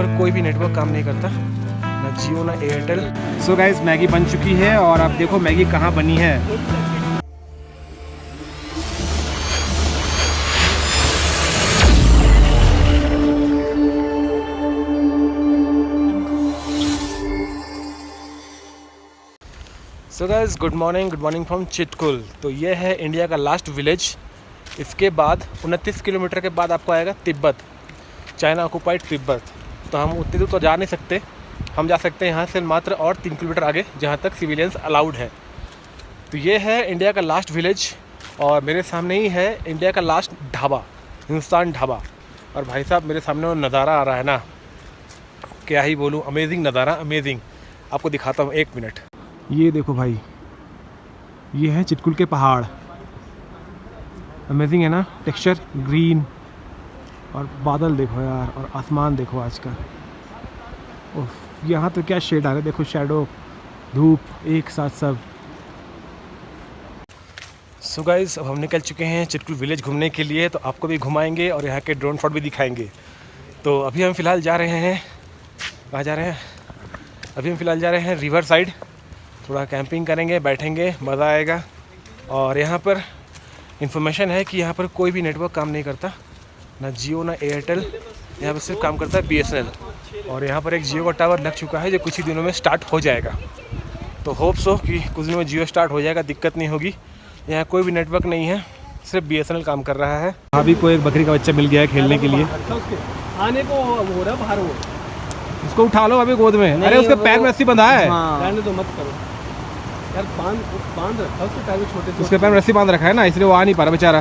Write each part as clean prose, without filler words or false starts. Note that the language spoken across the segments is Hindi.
पर कोई भी नेटवर्क काम नहीं करता, ना जियो ना एयरटेल। सो गाइस मैगी बन चुकी है और अब देखो मैगी कहाँ बनी है। So guys good morning from Chitkul. तो ये है इंडिया का लास्ट विलेज। इसके बाद 29 किलोमीटर के बाद आपको आएगा तिब्बत, चाइना ऑक्युपाइड तिब्बत। तो हम उतनी दूर तो जा नहीं सकते, हम जा सकते हैं यहाँ से मात्र और 3 किलोमीटर आगे, जहाँ तक सिविलियंस अलाउड है। तो ये है इंडिया का लास्ट विलेज और मेरे सामने ही है इंडिया का लास्ट ढाबा, हिंदुस्तान ढाबा। और भाई साहब मेरे सामने वो नज़ारा आ रहा है ना, क्या ही बोलूँ, अमेजिंग नज़ारा, अमेजिंग। आपको दिखाता हूँ 1 मिनट। ये देखो भाई, ये है चिटकुल के पहाड़। अमेजिंग है ना, टेक्सचर ग्रीन, और बादल देखो यार, और आसमान देखो आज का। ओह यहाँ तो क्या शेड आ रहा है, देखो शैडो, धूप एक साथ सब। सो गाइस अब हम निकल चुके हैं चिटकुल विलेज घूमने के लिए, तो आपको भी घुमाएंगे और यहाँ के ड्रोन शॉट भी दिखाएंगे। तो अभी हम फ़िलहाल जा रहे हैं, कहाँ जा रहे हैं? अभी हम फ़िलहाल जा रहे हैं रिवर साइड। थोड़ा कैंपिंग करेंगे, बैठेंगे, मज़ा आएगा। और यहाँ पर इन्फॉर्मेशन है कि यहाँ पर कोई भी नेटवर्क काम नहीं करता, ना जियो ना एयरटेल, यहाँ पर सिर्फ काम करता है BSNL। और यहाँ पर एक जियो का टावर लग चुका है जो कुछ ही दिनों में स्टार्ट हो जाएगा। तो होप सो कि कुछ दिनों में जियो स्टार्ट हो जाएगा, दिक्कत नहीं होगी। यहाँ कोई भी नेटवर्क नहीं है, सिर्फ BSNL काम कर रहा है। अभी को एक बकरी का बच्चा मिल गया है खेलने के लिए। आने को हो रहा बाहर, वो उसको उठा लो अभी गोद में। अरे उसके पैर में रस्सी बंधा है। रहने तो मत करो यार, बांध रखा उसके पैर में, छोटे से उसके पैर में रस्सी बांध रखा है ना, इसलिए वो आ नहीं पा रहा बेचारा।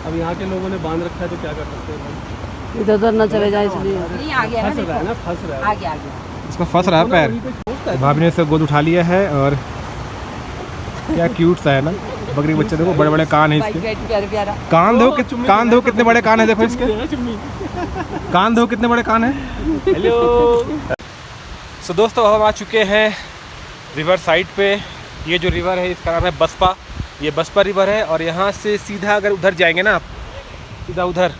अब यहाँ के लोगों ने बांध रखा है तो क्या कर सकते हैं, इधर उधर न चले जाए इसलिए। फंस रहा है ना, फंस रहा है, उसका फंस रहा है पैर। भाभी ने इसका गोद उठा लिया है और क्या क्यूट सा है ना बकरी बच्चे। देखो बड़े बड़े कान है इसके, कान दो कितने बड़े कान है, देखो इसके कान दो कितने बड़े कान है। हेलो। सो दोस्तों हम आ चुके हैं रिवर साइड पे। ये जो रिवर है इसका नाम है बसपा, ये बसपा रिवर है। और यहाँ से सीधा अगर उधर जाएंगे ना आप, सीधा उधर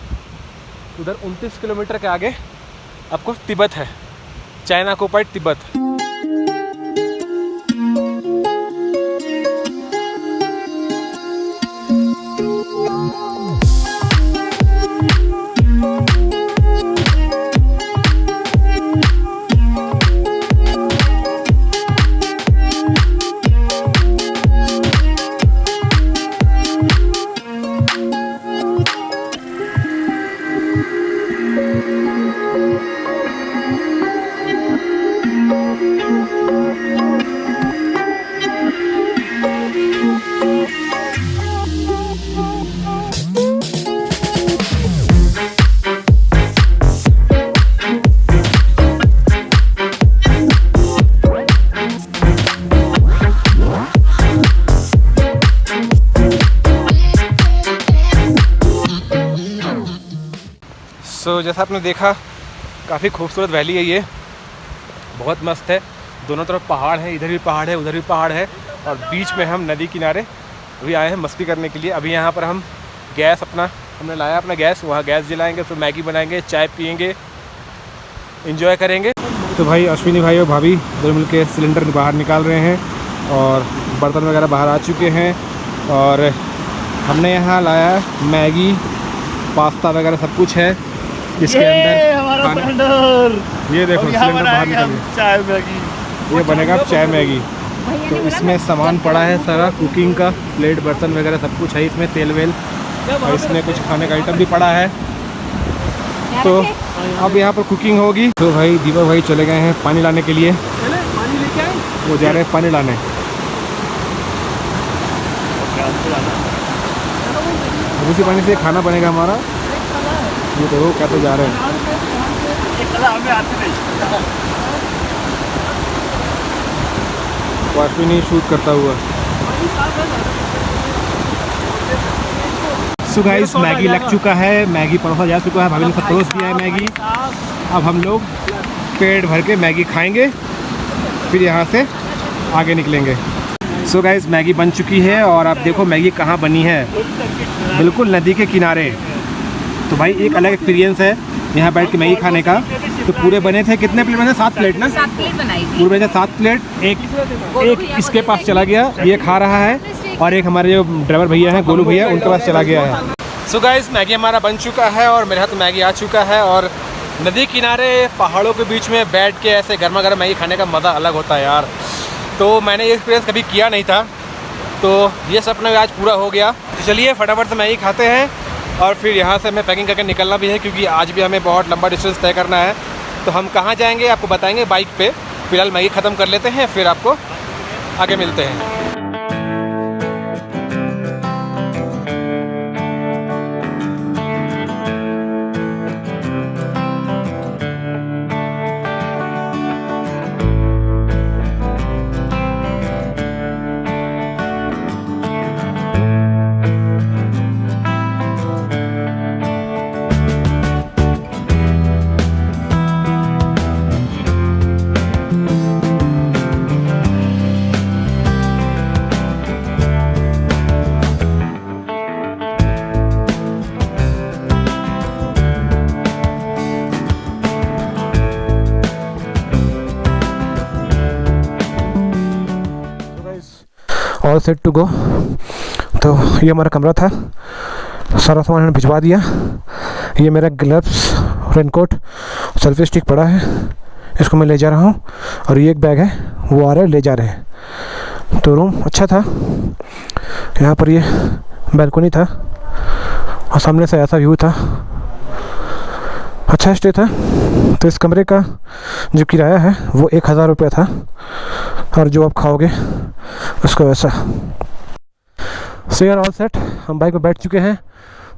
29 किलोमीटर के आगे आपको तिब्बत है, चाइना ऑक्युपाइड तिब्बत। सो जैसा आपने देखा काफ़ी खूबसूरत वैली है ये, बहुत मस्त है। दोनों तरफ पहाड़ है, इधर भी पहाड़ है, उधर भी पहाड़ है, और बीच में हम नदी किनारे अभी आए हैं मस्ती करने के लिए। अभी यहाँ पर हम गैस हमने लाया अपना गैस, वहाँ गैस जलाएंगे, फिर मैगी बनाएंगे, चाय पियेंगे, एंजॉय करेंगे। तो भाई अश्विनी भाई और भाभी दोनों मिल के सिलेंडर बाहर निकाल रहे हैं और बर्तन वगैरह बाहर आ चुके हैं। और हमने यहाँ लाया मैगी, पास्ता वगैरह सब कुछ है इसके अंदर। हमारा सिलेंडर, ये देखो सिलेंडर बाहर निकल गया, चाय मैगी, ये बनेगा चाय मैगी। तो इसमें सामान पड़ा है सारा कुकिंग का, प्लेट बर्तन वगैरह सब कुछ है इसमें, तेल वेल, और इसमें कुछ खाने का आइटम भी पड़ा है। तो अब यहाँ पर कुकिंग होगी। तो भाई दीपक भाई चले गए हैं पानी लाने के लिए, पानी लेके आए, वो जा रहे हैं पानी लाने। अब उसी पानी से खाना बनेगा हमारा। ये देखो कैसे जा रहे हैं, वाशवी नहीं शूट करता हुआ। सो गाइस मैगी लग चुका है, मैगी परोसा जा चुका है, भाभी ने सब परोस दिया है मैगी। अब हम लोग पेट भर के मैगी खाएंगे, फिर यहाँ से आगे निकलेंगे। सो गाइस मैगी बन चुकी है और आप देखो मैगी कहाँ बनी है, बिल्कुल नदी के किनारे। तो भाई एक अलग एक्सपीरियंस है यहाँ बैठ के मैगी खाने का। तो पूरे बने थे, कितने प्लेट बने? 7 प्लेट ना? 7 प्लेट बनाई थी। पूरे बने 7 प्लेट। एक इसके पास चला गया, ये खा रहा है, और एक हमारे जो ड्राइवर भैया हैं गोलू भैया, उनके पास चला गया है। सो गाइस, मैगी हमारा बन चुका है और मेरे हाथ मैगी आ चुका है। और नदी किनारे पहाड़ों के बीच में बैठ के ऐसे गर्मा गर्म मैगी खाने का मज़ा अलग होता है यार। तो मैंने ये एक्सपीरियंस कभी किया नहीं था, तो ये सपना आज पूरा हो गया। तो चलिए फटाफट से मैगी खाते हैं और फिर यहाँ से हमें पैकिंग करके निकलना भी है, क्योंकि आज भी हमें बहुत लंबा डिस्टेंस तय करना है। तो हम कहाँ जाएंगे आपको बताएंगे बाइक पे। फ़िलहाल मैगी ख़त्म कर लेते हैं, फिर आपको आगे मिलते हैं। All set to go. तो ये हमारा कमरा था, सारा सामान मैंने भिजवा दिया। ये मेरा ग्लव्स, रेनकोट, सेल्फी स्टिक पड़ा है, इसको मैं ले जा रहा हूँ। और ये एक बैग है, वो आ रहा है ले जा रहे हैं। तो रूम अच्छा था, यहाँ पर ये बैल्कनी था और सामने से ऐसा व्यू था, अच्छा स्टे था। तो इस कमरे का जो किराया है वो 1000 रुपये था, और जो आप खाओगे उसका वैसा। सो यार ऑल सेट, हम बाइक पर बैठ चुके हैं।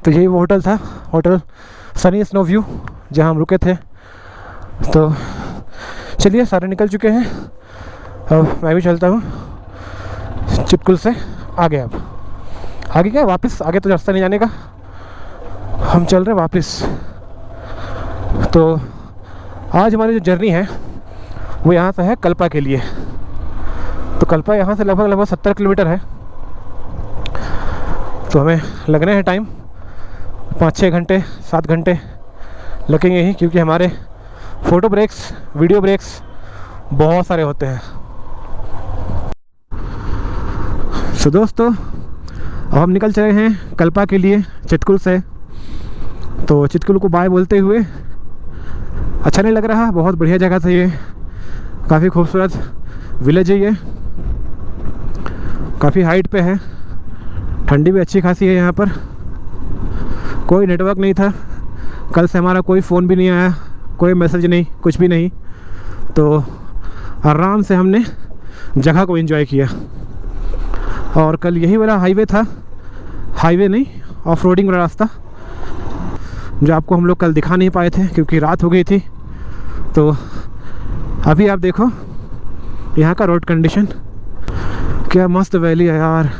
तो यही वो होटल था, होटल सनी स्नो व्यू, जहाँ हम रुके थे। तो चलिए सारे निकल चुके हैं, अब मैं भी चलता हूँ चिटकुल से आगे। अब आगे क्या वापस, आगे तो रास्ता नहीं जाने का, हम चल रहे हैं वापस। तो आज हमारी जो जर्नी है वो यहाँ से है कल्पा के लिए। तो कल्पा यहाँ से लगभग 70 किलोमीटर है। तो हमें लगने हैं टाइम 5-6 घंटे, 7 घंटे लगेंगे ही, क्योंकि हमारे फ़ोटो ब्रेक्स, वीडियो ब्रेक्स बहुत सारे होते हैं। सो दोस्तों, अब हम निकल चले हैं कल्पा के लिए चिटकुल से। तो चिटकुल को बाय बोलते हुए, अच्छा नहीं लग रहा, बहुत बढ़िया जगह था ये, काफ़ी खूबसूरत विलेज है ये, काफ़ी हाइट पे है, ठंडी भी अच्छी खासी है यहाँ पर। कोई नेटवर्क नहीं था कल से, हमारा कोई फ़ोन भी नहीं आया, कोई मैसेज नहीं, कुछ भी नहीं। तो आराम से हमने जगह को एंजॉय किया। और कल यही वाला हाईवे था, हाईवे नहीं, ऑफ रोडिंग वाला रास्ता, जो आपको हम लोग कल दिखा नहीं पाए थे क्योंकि रात हो गई थी। तो अभी आप देखो यहाँ का रोड कंडीशन, क्या मस्त वैली है यार।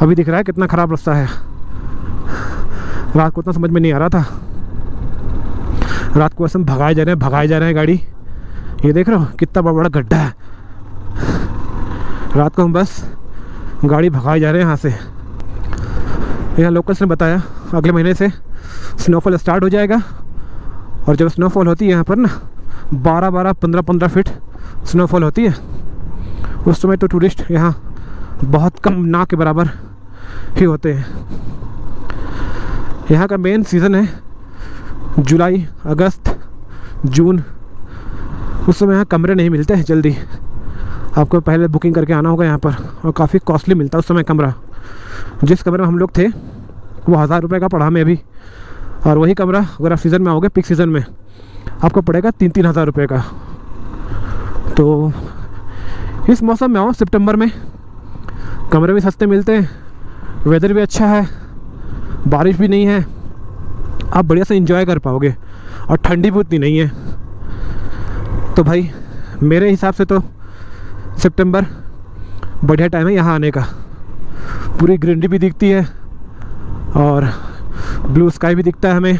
अभी दिख रहा है कितना ख़राब रास्ता है, रात को उतना समझ में नहीं आ रहा था। रात को ऐसे भगाए जा रहे हैं गाड़ी। ये देख रहे हो कितना बड़ा गड्ढा है, रात को हम बस गाड़ी भगाए जा रहे हैं यहाँ से। यहाँ लोकल्स ने बताया अगले महीने से स्नोफॉल स्टार्ट हो जाएगा, और जब स्नोफॉल होती है यहाँ पर ना 12-12, 15-15 फीट स्नोफॉल होती है, उस समय तो टूरिस्ट यहाँ बहुत कम, ना के बराबर ही होते हैं। यहाँ का मेन सीज़न है जुलाई, अगस्त, जून। उस समय यहाँ कमरे नहीं मिलते हैं जल्दी, आपको पहले बुकिंग करके आना होगा यहाँ पर, और काफ़ी कॉस्टली मिलता है उस समय कमरा। जिस कमरे में हम लोग थे वो 1000 रुपये का पड़ा हमें अभी, और वही कमरा अगर आप सीज़न में आओगे, पीक सीज़न में, आपको पड़ेगा 3-3 हज़ार रुपये का। तो इस मौसम में आओ, सितंबर में, कमरे भी सस्ते मिलते हैं, वेदर भी अच्छा है, बारिश भी नहीं है, आप बढ़िया से एंजॉय कर पाओगे, और ठंडी भी उतनी नहीं है। तो भाई मेरे हिसाब से तो सितंबर बढ़िया टाइम है यहाँ आने का। पूरी ग्रीनरी भी दिखती है और ब्लू स्काई भी दिखता है, हमें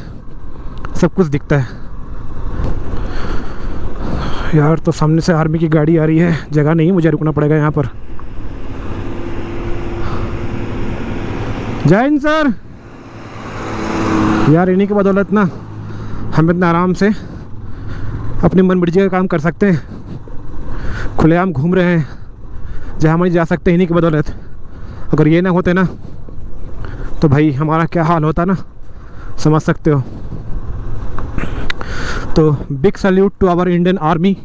सब कुछ दिखता है यार। तो सामने से आर्मी की गाड़ी आ रही है, जगह नहीं, मुझे रुकना पड़ेगा यहाँ पर। जय हिंद सर। यार इन्हीं की बदौलत ना हम इतना आराम से अपनी मनमर्जी का काम कर सकते हैं, खुलेआम घूम रहे हैं जहाँ मर्जी जा सकते हैं इन्हीं की बदौलत। अगर ये ना होते ना तो भाई हमारा क्या हाल होता ना, समझ सकते हो। तो big salute to our Indian army,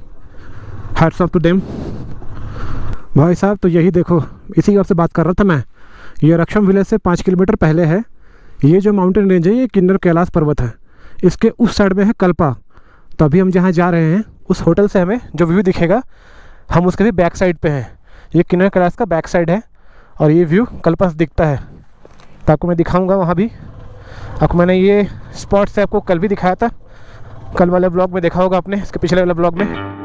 hats off to them भाई साहब। तो यही देखो, इसी आपसे बात कर रहा था मैं। ये रक्षम विलेज से 5 किलोमीटर पहले है। ये जो माउंटेन रेंज है ये किन्नर कैलाश पर्वत है। इसके उस साइड में है कल्पा। तो अभी हम जहाँ जा रहे हैं उस होटल से हमें जो व्यू दिखेगा हम उसके भी बैक साइड पे हैं। ये किन्नर कैलाश का बैक साइड है और ये व्यू कल्पा से दिखता है। तो आपको मैं दिखाऊंगा वहाँ भी। आपको मैंने ये स्पॉट से आपको कल भी दिखाया था, कल वाले ब्लॉग में देखा होगा आपने, इसके पिछले वाले ब्लॉग में।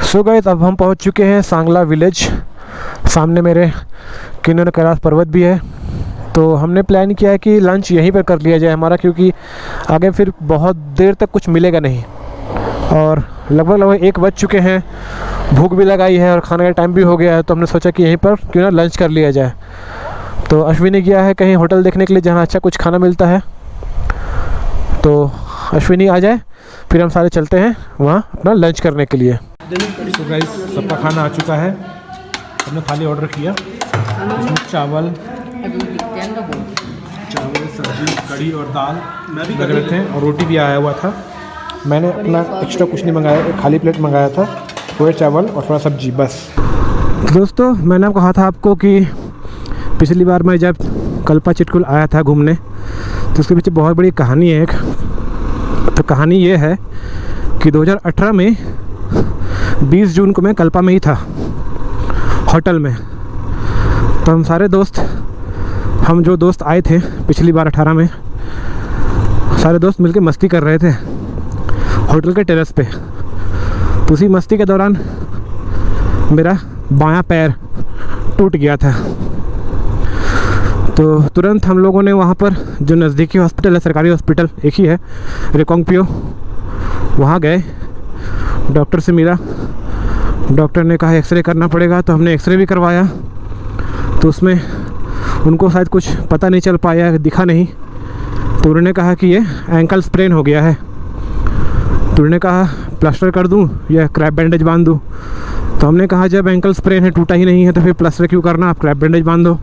सो गाइस अब हम पहुंच चुके हैं सांगला विलेज। सामने मेरे किन्नर कैलाश पर्वत भी है। तो हमने प्लान किया है कि लंच यहीं पर कर लिया जाए हमारा, क्योंकि आगे फिर बहुत देर तक कुछ मिलेगा नहीं और लगभग 1 बज चुके हैं, भूख भी लगाई है और खाने का टाइम भी हो गया है। तो हमने सोचा कि यहीं पर क्यों ना लंच कर लिया जाए। तो अश्विनी गया है कहीं होटल देखने के लिए जहाँ अच्छा कुछ खाना मिलता है। तो अश्विनी आ जाए फिर हम सारे चलते हैं वहाँ अपना लंच करने के लिए। तो गाइस सबका खाना आ चुका है। हमने थाली ऑर्डर किया, इसमें चावल, सब्जी, कढ़ी और दाल लग रहे थे और रोटी भी आया हुआ था। मैंने अपना एक्स्ट्रा कुछ नहीं मंगाया, एक खाली प्लेट मंगाया था, वो चावल और थोड़ा सब्जी बस। दोस्तों मैंने कहा था आपको कि पिछली बार मैं जब कल्पा चिटकुल आया था घूमने तो उसके पीछे बहुत बड़ी कहानी है एक। तो कहानी ये है कि 2018 में 20 जून को मैं कल्पा में ही था होटल में। तो हम सारे दोस्त, हम जो दोस्त आए थे पिछली बार 18 में, सारे दोस्त मिलके मस्ती कर रहे थे होटल के टेरेस पे। तो उसी मस्ती के दौरान मेरा बायां पैर टूट गया था। तो तुरंत हम लोगों ने वहाँ पर जो नज़दीकी हॉस्पिटल है, सरकारी हॉस्पिटल एक ही है, रिकोंगपियो, वहाँ गए, डॉक्टर से मिला। डॉक्टर ने कहा एक्सरे करना पड़ेगा। तो हमने एक्सरे भी करवाया। तो उसमें उनको शायद कुछ पता नहीं चल पाया, दिखा नहीं। तो उन्होंने कहा कि ये एंकल स्प्रेन हो गया है। तो उन्होंने कहा प्लास्टर कर दूं या क्रैप बैंडेज बांध दूं। तो हमने कहा जब एंकल स्प्रेन है, टूटा ही नहीं है, तो फिर प्लास्टर क्यों करना, आप क्रैप बैंडेज बांध दो।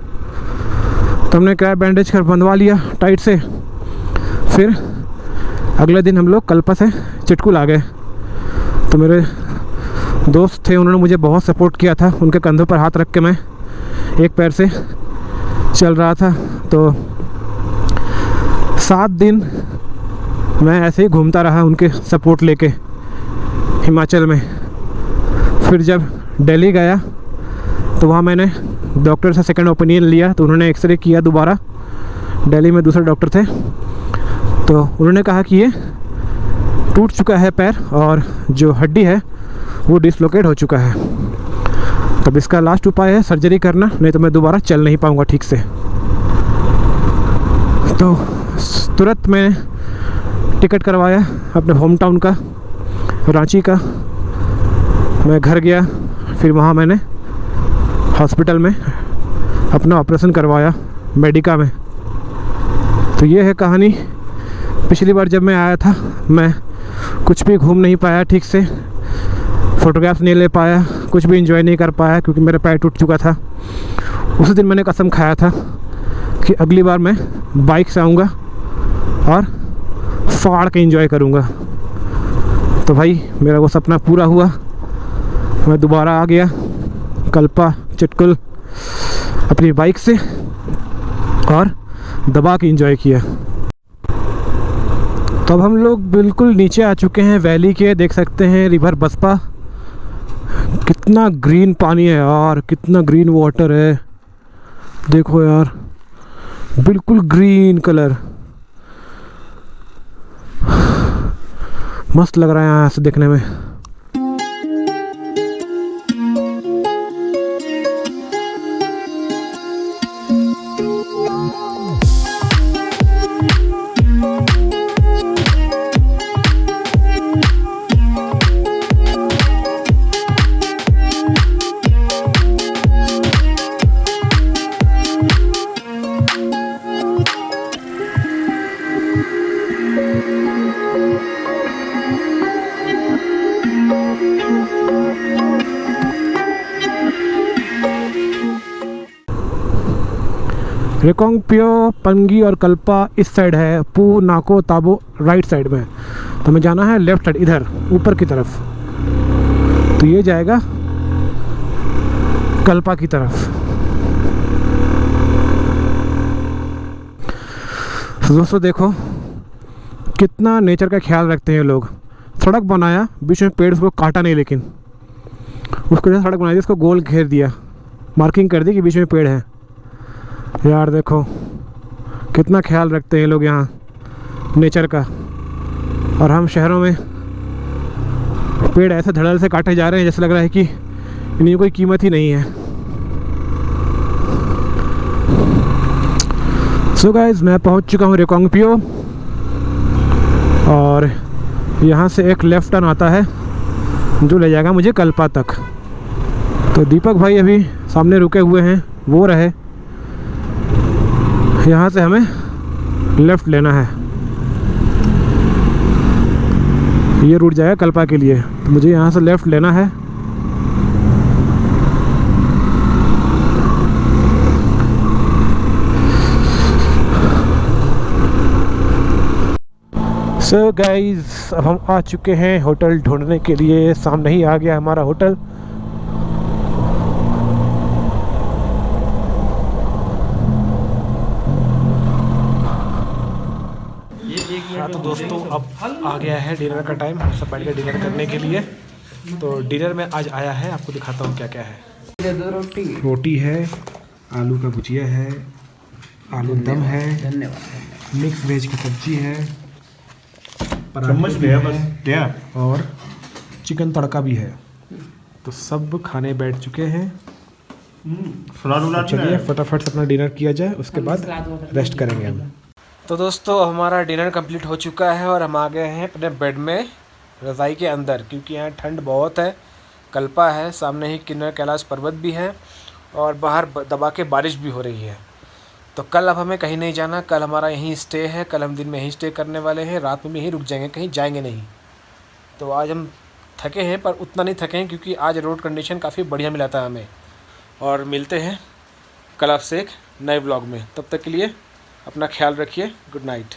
तो हमने क्रैप बैंडेज कर बंधवा लिया टाइट से। फिर अगले दिन हम लोग कल्पा से चिटकुल आ गए। तो मेरे दोस्त थे, उन्होंने मुझे बहुत सपोर्ट किया था। उनके कंधों पर हाथ रख के मैं एक पैर से चल रहा था। तो 7 दिन मैं ऐसे ही घूमता रहा उनके सपोर्ट लेके हिमाचल में। फिर जब दिल्ली गया तो वहाँ मैंने डॉक्टर से सेकंड ओपिनियन लिया। तो उन्होंने एक्सरे किया दोबारा, दिल्ली में दूसरे डॉक्टर थे। तो उन्होंने कहा कि ये टूट चुका है पैर और जो हड्डी है वो डिसलोकेट हो चुका है। तब इसका लास्ट उपाय है सर्जरी करना, नहीं तो मैं दोबारा चल नहीं पाऊँगा ठीक से। तो तुरंत मैं टिकट करवाया अपने होम टाउन का, रांची का। मैं घर गया, फिर वहाँ मैंने हॉस्पिटल में अपना ऑपरेशन करवाया मेडिका में। तो ये है कहानी। पिछली बार जब मैं आया था मैं कुछ भी घूम नहीं पाया ठीक से। फ़ोटोग्राफ्स नहीं ले पाया, कुछ भी एंजॉय नहीं कर पाया क्योंकि मेरा पैर टूट चुका था। उसी दिन मैंने कसम खाया था कि अगली बार मैं बाइक से आऊँगा और फाड़ के एंजॉय करूँगा। तो भाई मेरा वो सपना पूरा हुआ, मैं दोबारा आ गया कल्पा चिटकुल अपनी बाइक से और दबा के एंजॉय किया। तो अब हम लोग बिल्कुल नीचे आ चुके हैं वैली के, देख सकते हैं रिवर बसपा। कितना ग्रीन पानी है यार, कितना ग्रीन वाटर है, देखो यार बिल्कुल ग्रीन कलर, मस्त लग रहा है यहाँ से देखने में। रिकोंगपियो, पंगी और कल्पा इस साइड है, पू नाको ताबो राइट साइड में। तो हमें जाना है लेफ्ट साइड, इधर ऊपर की तरफ। तो ये जाएगा कल्पा की तरफ। तो दोस्तों देखो कितना नेचर का ख्याल रखते हैं लोग। सड़क बनाया, बीच में पेड़ उसको काटा नहीं, लेकिन उसको जैसे सड़क बनाई थी उसको गोल घेर दिया, मार्किंग कर दी कि बीच में पेड़ है। यार देखो कितना ख्याल रखते हैं लोग यहाँ नेचर का। और हम शहरों में पेड़ ऐसे धड़ल्ले से काटे जा रहे हैं जैसे लग रहा है कि इनकी कोई कीमत ही नहीं है। सो गाइस मैं पहुँच चुका हूँ रिकोंगपियो और यहाँ से एक लेफ्ट टर्न आता है जो ले जाएगा मुझे कल्पा तक। तो दीपक भाई अभी सामने रुके हुए हैं, वो रहे। यहाँ से हमें लेफ़्ट लेना है, ये रूट जाएगा कल्पा के लिए। तो मुझे यहाँ से लेफ़्ट लेना है। सो गाइस अब हम आ चुके हैं होटल ढूंढने के लिए। सामने ही आ गया हमारा होटल। हाँ तो दोस्तों अब आ गया है डिनर का टाइम, हम सब बैठ के डिनर करने के लिए। तो डिनर में आज आया है, आपको दिखाता हूँ क्या क्या है। रोटी है, आलू का भुजिया है, आलू दम है, मिक्स वेज की सब्जी है, पराठे और चिकन तड़का भी है। तो सब खाने बैठ चुके हैं। तो चलिए फटाफट से अपना डिनर किया जाए, उसके बाद रेस्ट करेंगे हम। तो दोस्तों हमारा डिनर कंप्लीट हो चुका है और हम आ गए हैं अपने बेड में रज़ाई के अंदर, क्योंकि यहाँ ठंड बहुत है। कल्पा है, सामने ही किन्नर कैलाश पर्वत भी है और बाहर दबा के बारिश भी हो रही है। तो कल अब हमें कहीं नहीं जाना, कल हमारा यहीं स्टे है। कल हम दिन में यहीं स्टे करने वाले हैं, रात में भी यहीं रुक जाएंगे, कहीं जाएंगे नहीं। तो आज हम थके हैं पर उतना नहीं थके हैं क्योंकि आज रोड कंडीशन काफ़ी बढ़िया मिला था हमें। और मिलते हैं कल आपसे एक नए ब्लॉग में, तब तक के लिए अपना ख्याल रखिए। Good night.